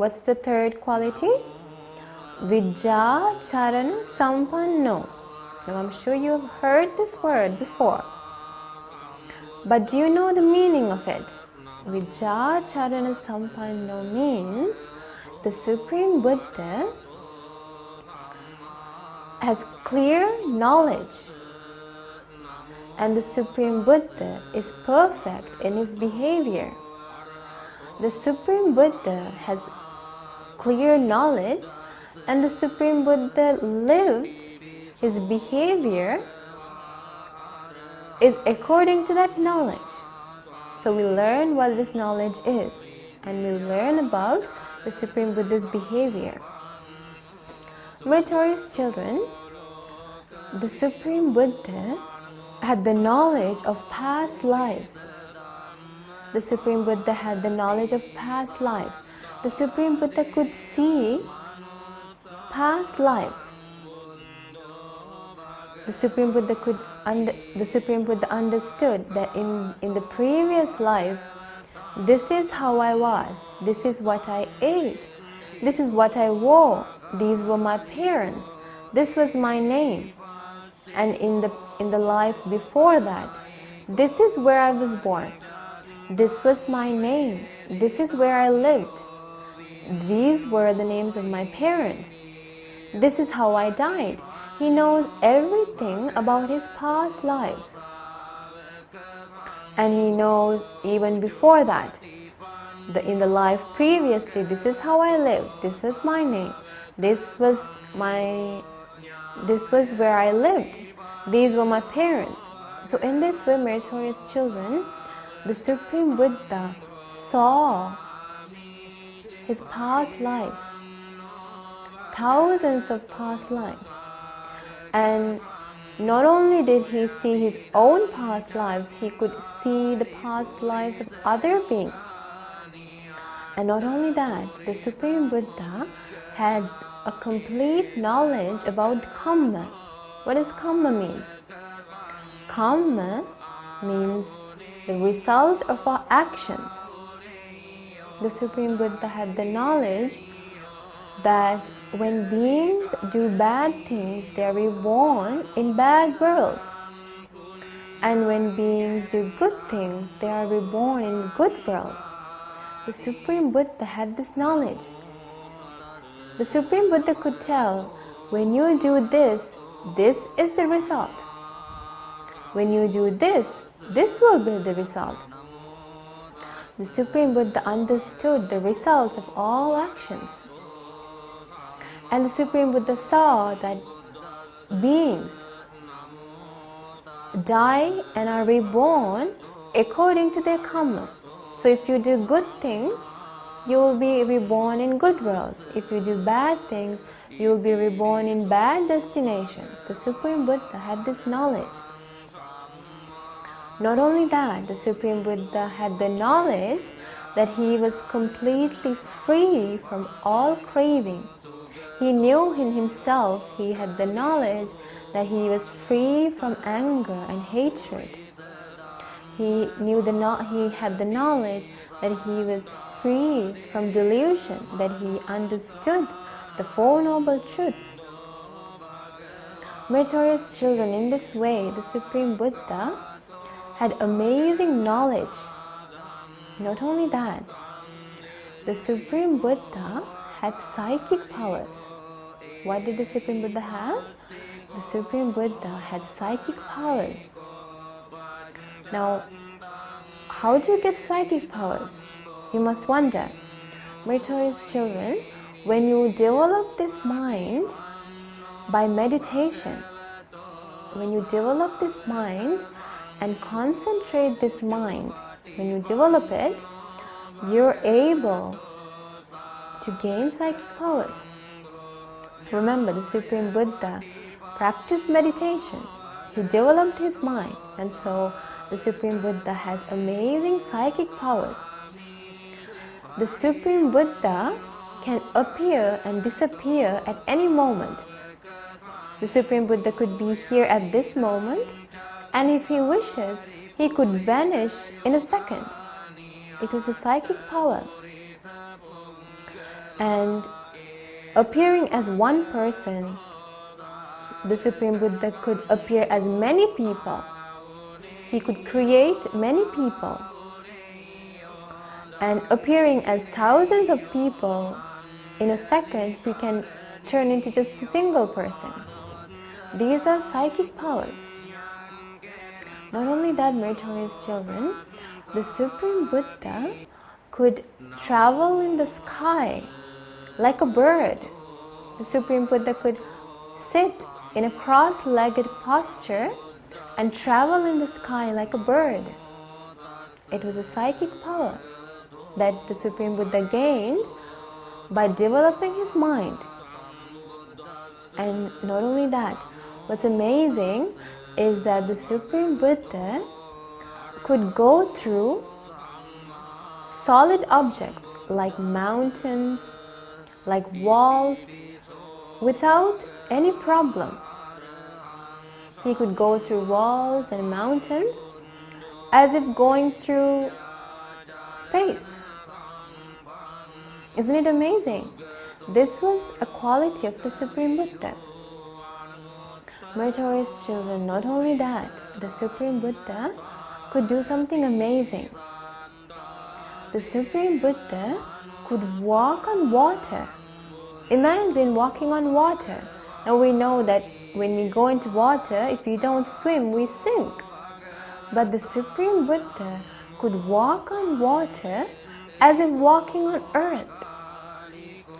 What's the third quality? Vidya Charana Sampanno. Now I'm sure you have heard this word before. But do you know the meaning of it? Vidya Charana Sampanno means the Supreme Buddha has clear knowledge. And the Supreme Buddha is perfect in his behavior. The Supreme Buddha has clear knowledge, and the Supreme Buddha lives, his behavior is according to that knowledge. So we learn what this knowledge is, and we learn about the Supreme Buddha's behavior. Meritorious children, the Supreme Buddha had the knowledge of past lives. The Supreme Buddha had the knowledge of past lives. The Supreme Buddha could see past lives. The Supreme Buddha understood that in the previous life, this is how I was, this is what I ate, this is what I wore, these were my parents, this was my name. And in the life before that, this is where I was born. This was my name. This is where I lived. These were the names of my parents. This is how I died. He knows everything about his past lives. And he knows even before that. In the life previously, this is how I lived. This is my name. This was where I lived. These were my parents. So in this way, meritorious children, the Supreme Buddha saw his past lives, thousands of past lives. And not only did he see his own past lives, he could see the past lives of other beings. And not only that, the Supreme Buddha had a complete knowledge about karma. What does karma means? Karma means the results of our actions. The Supreme Buddha had the knowledge that when beings do bad things, they are reborn in bad worlds. And when beings do good things, they are reborn in good worlds. The Supreme Buddha had this knowledge. The Supreme Buddha could tell, when you do this, this is the result. When you do this, this will be the result. The Supreme Buddha understood the results of all actions. And the Supreme Buddha saw that beings die and are reborn according to their karma. So if you do good things, you will be reborn in good worlds. If you do bad things, you will be reborn in bad destinations. The Supreme Buddha had this knowledge. Not only that, the Supreme Buddha had the knowledge that he was completely free from all craving. He knew in himself, he had the knowledge that he was free from anger and hatred. He had the knowledge that he was free from delusion, that he understood the Four Noble Truths. Meritorious children, in this way, the Supreme Buddha had amazing knowledge. Not only that, the Supreme Buddha had psychic powers. What did the Supreme Buddha have? The Supreme Buddha had psychic powers. Now, how do you get psychic powers? You must wonder. Meritorious children, when you develop this mind by meditation, when you develop this mind and concentrate this mind, when you develop it, you're able to gain psychic powers. Remember, the Supreme Buddha practiced meditation. He developed his mind, and so the Supreme Buddha has amazing psychic powers. The Supreme Buddha can appear and disappear at any moment. The Supreme Buddha could be here at this moment, and if he wishes, he could vanish in a second. It was a psychic power. And appearing as one person, the Supreme Buddha could appear as many people. He could create many people. And appearing as thousands of people, in a second, he can turn into just a single person. These are psychic powers. Not only that, meritorious children, the Supreme Buddha could travel in the sky like a bird. The Supreme Buddha could sit in a cross-legged posture and travel in the sky like a bird. It was a psychic power that the Supreme Buddha gained by developing his mind. And not only that, what's amazing is that the Supreme Buddha could go through solid objects like mountains, like walls, without any problem. He could go through walls and mountains as if going through space. Isn't it amazing? This was a quality of the Supreme Buddha. Meritorious children, not only that, the Supreme Buddha could do something amazing. The Supreme Buddha could walk on water. Imagine walking on water. Now we know that when we go into water, if we don't swim, we sink. But the Supreme Buddha could walk on water as if walking on earth.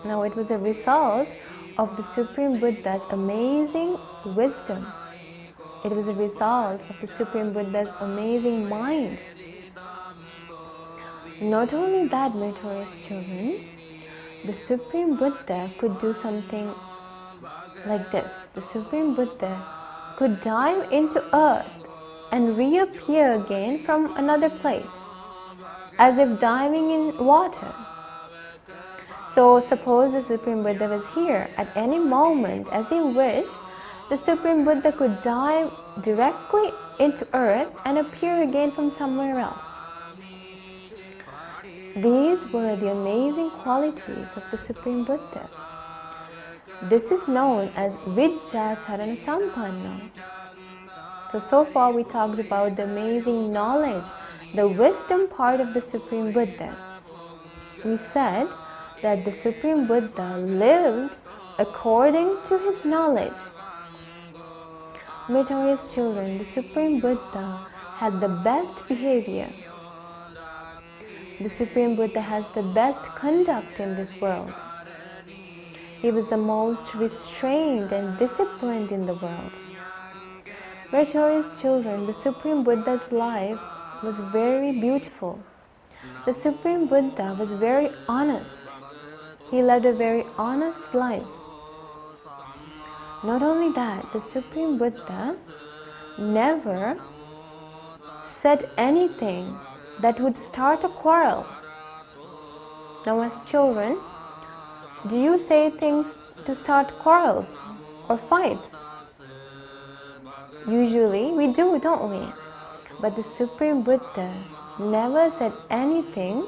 Now it was a result of the Supreme Buddha's amazing wisdom. It was a result of the Supreme Buddha's amazing mind. Not only that, meritorious children, the Supreme Buddha could do something like this. The Supreme Buddha could dive into earth and reappear again from another place, as if diving in water. So suppose the Supreme Buddha was here. At any moment, as he wished, the Supreme Buddha could dive directly into earth and appear again from somewhere else. These were the amazing qualities of the Supreme Buddha. This is known as Vidya Charana Sampanna. So far we talked about the amazing knowledge, the wisdom part of the Supreme Buddha. We said that the Supreme Buddha lived according to his knowledge. Meritorious children, the Supreme Buddha had the best behavior. The Supreme Buddha has the best conduct in this world. He was the most restrained and disciplined in the world. Meritorious children, the Supreme Buddha's life was very beautiful. The Supreme Buddha was very honest. He led a very honest life. Not only that, the Supreme Buddha never said anything that would start a quarrel. Now as children, do you say things to start quarrels or fights? Usually we do, don't we? But the Supreme Buddha never said anything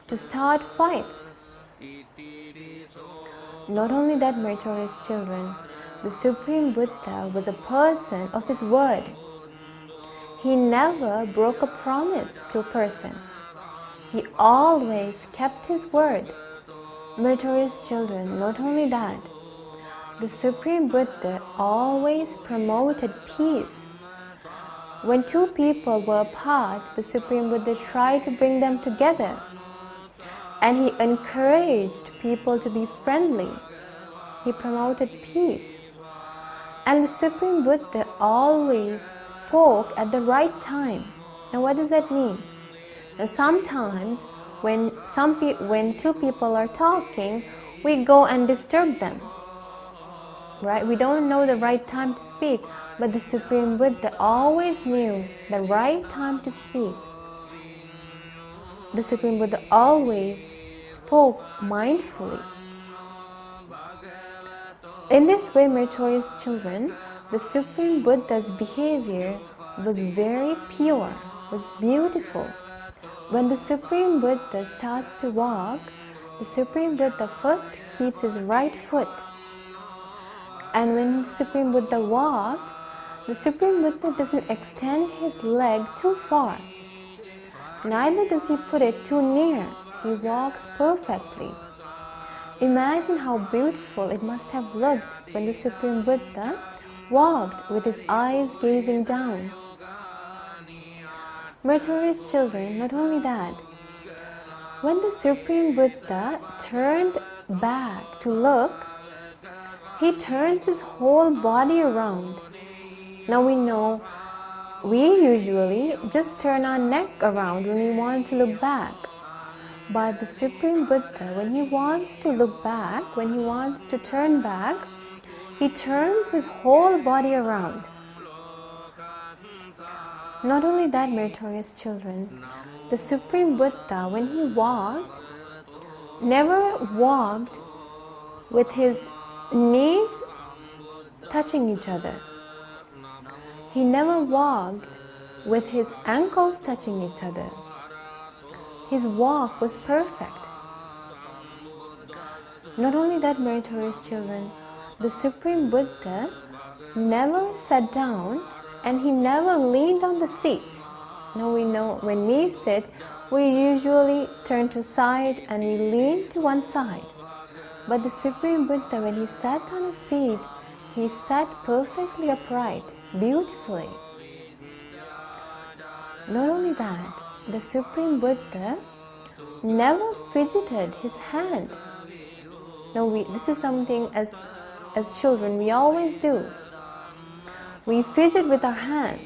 to start fights. Not only that, meritorious children, the Supreme Buddha was a person of his word. He never broke a promise to a person. He always kept his word. Meritorious children, not only that, the Supreme Buddha always promoted peace. When two people were apart, the Supreme Buddha tried to bring them together. And he encouraged people to be friendly. He promoted peace. And the Supreme Buddha always spoke at the right time. Now what does that mean? Now sometimes when two people are talking, we go and disturb them. Right? We don't know the right time to speak, but the Supreme Buddha always knew the right time to speak. The Supreme Buddha always spoke mindfully. In this way, meritorious children, the Supreme Buddha's behavior was very pure, was beautiful. When the Supreme Buddha starts to walk, the Supreme Buddha first keeps his right foot. And when the Supreme Buddha walks, the Supreme Buddha doesn't extend his leg too far. Neither does he put it too near. He walks perfectly. Imagine how beautiful it must have looked when the Supreme Buddha walked with his eyes gazing down. Meritorious children, not only that, when the Supreme Buddha turned back to look, he turns his whole body around. Now we know we usually just turn our neck around when we want to look back. But the Supreme Buddha, when he wants to look back, when he wants to turn back, he turns his whole body around. Not only that, meritorious children, the Supreme Buddha, when he walked, never walked with his knees touching each other. He never walked with his ankles touching each other. His walk was perfect. Not only that, meritorious children, the Supreme Buddha never sat down and he never leaned on the seat. Now we know when we sit, we usually turn to side and we lean to one side. But the Supreme Buddha, when he sat on a seat, he sat perfectly upright, beautifully. Not only that, the Supreme Buddha never fidgeted his hand. Now this is something as children we always do. We fidget with our hands.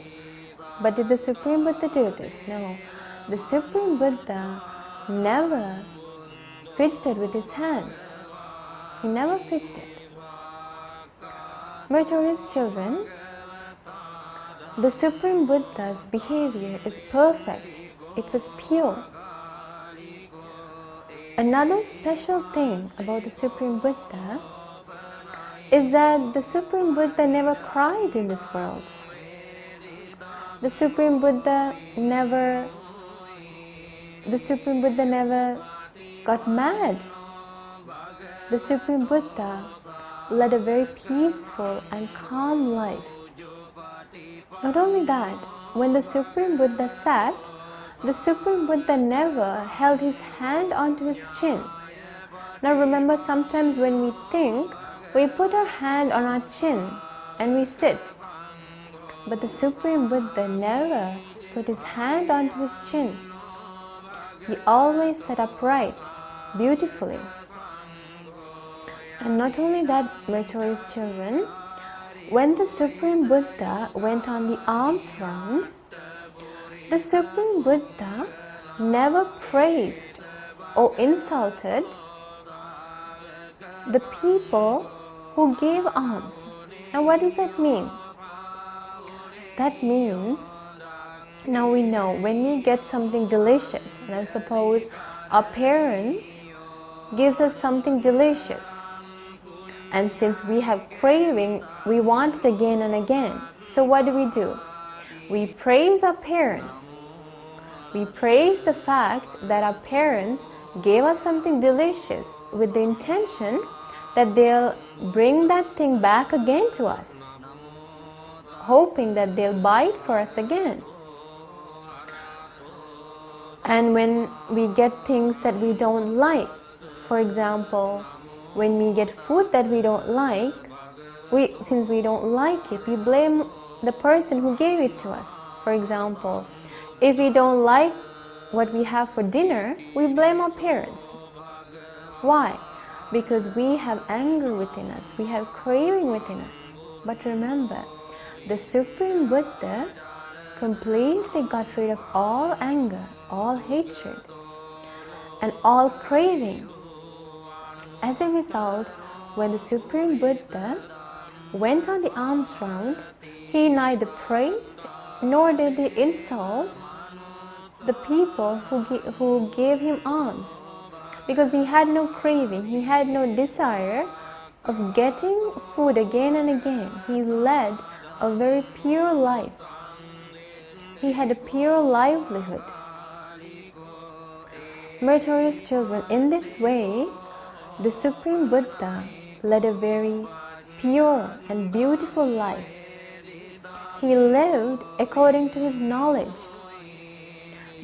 But did the Supreme Buddha do this? No. The Supreme Buddha never fidgeted with his hands. He never fidgeted. Meritorious children, the Supreme Buddha's behavior is perfect. It was pure. Another special thing about the Supreme Buddha is that the Supreme Buddha never cried in this world. The Supreme Buddha never got mad. The Supreme Buddha led a very peaceful and calm life. Not only that, when the Supreme Buddha sat, the Supreme Buddha never held his hand onto his chin. Now remember, sometimes when we think, we put our hand on our chin and we sit. But the Supreme Buddha never put his hand onto his chin. He always sat upright, beautifully. And not only that, meritorious children, when the Supreme Buddha went on the alms round, the Supreme Buddha never praised or insulted the people who gave alms. Now what does that mean? That means, now we know when we get something delicious, now suppose our parents gives us something delicious, and since we have craving, we want it again and again. So what do? We praise our parents. We praise the fact that our parents gave us something delicious with the intention that they'll bring that thing back again to us, hoping that they'll buy it for us again. And when we get things that we don't like, for example, when we get food that we don't like, since we don't like it, we blame the person who gave it to us. For example, if we don't like what we have for dinner, we blame our parents. Why? Because we have anger within us, we have craving within us. But remember, the Supreme Buddha completely got rid of all anger, all hatred, and all craving. As a result, when the Supreme Buddha went on the alms round, he neither praised nor did he insult the people who gave him alms, because he had no craving, he had no desire of getting food again and again. He led a very pure life. He had a pure livelihood. Meritorious children, in this way, the Supreme Buddha led a very pure and beautiful life. He lived according to his knowledge.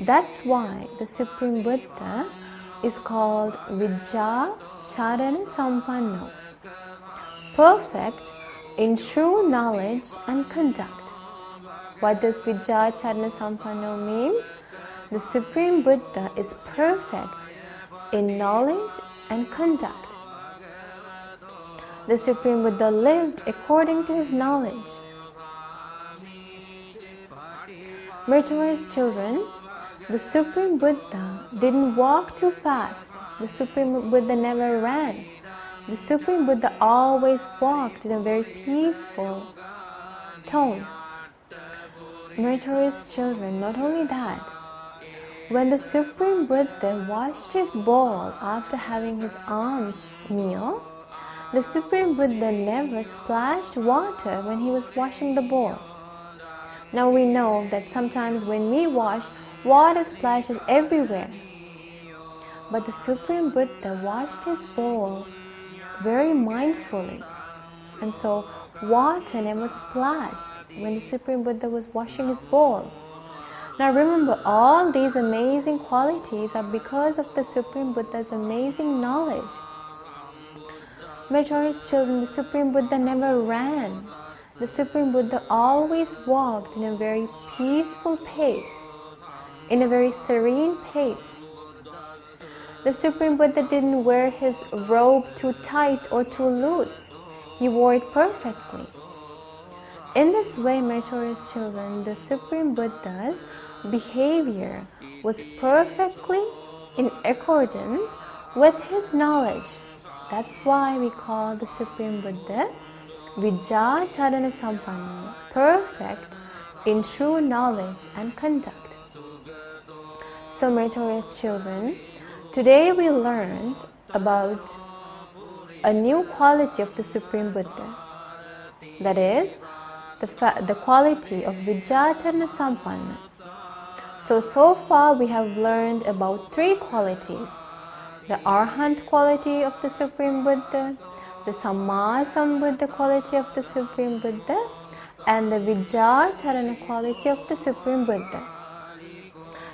That's why the Supreme Buddha is called Vijja Charana Sampanno, perfect in true knowledge and conduct. What does Vijja Charana Sampanno means? The Supreme Buddha is perfect in knowledge and conduct. The Supreme Buddha lived according to his knowledge. Meritorious children, the Supreme Buddha didn't walk too fast. The Supreme Buddha never ran. The Supreme Buddha always walked in a very peaceful tone. Meritorious children, not only that, when the Supreme Buddha washed his bowl after having his alms meal, the Supreme Buddha never splashed water when he was washing the bowl. Now we know that sometimes when we wash, water splashes everywhere. But the Supreme Buddha washed his bowl very mindfully. And so water never splashed when the Supreme Buddha was washing his bowl. Now remember, all these amazing qualities are because of the Supreme Buddha's amazing knowledge. Meritorious children, the Supreme Buddha never ran. The Supreme Buddha always walked in a very peaceful pace, in a very serene pace. The Supreme Buddha didn't wear his robe too tight or too loose. He wore it perfectly. In this way, meritorious children, the Supreme Buddha's behavior was perfectly in accordance with his knowledge. That's why we call the Supreme Buddha Vijja Charana Sampanno, perfect in true knowledge and conduct. So, meritorious children, today we learned about a new quality of the Supreme Buddha. That is, the quality of Vijja Charana Sampanna. So far we have learned about three qualities. The Arahant quality of the Supreme Buddha, the Samma Sambuddha quality of the Supreme Buddha, and the Vijja Charana quality of the Supreme Buddha.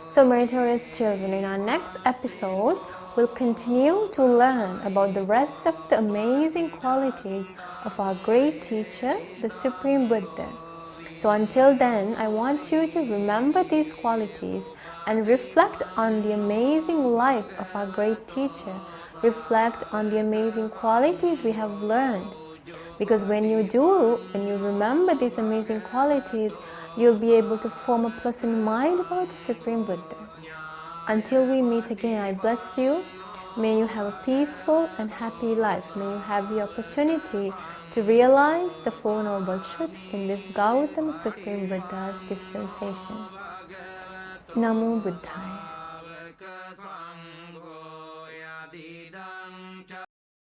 So meritorious children, in our next episode, we'll continue to learn about the rest of the amazing qualities of our great teacher, the Supreme Buddha. So until then, I want you to remember these qualities and reflect on the amazing life of our great teacher. Reflect on the amazing qualities we have learned. Because when you remember these amazing qualities, you'll be able to form a pleasant mind about the Supreme Buddha. Until we meet again, I bless you. May you have a peaceful and happy life. May you have the opportunity to realize the Four Noble Truths in this Gautham Supreme Buddha's dispensation. Namo Buddhaya.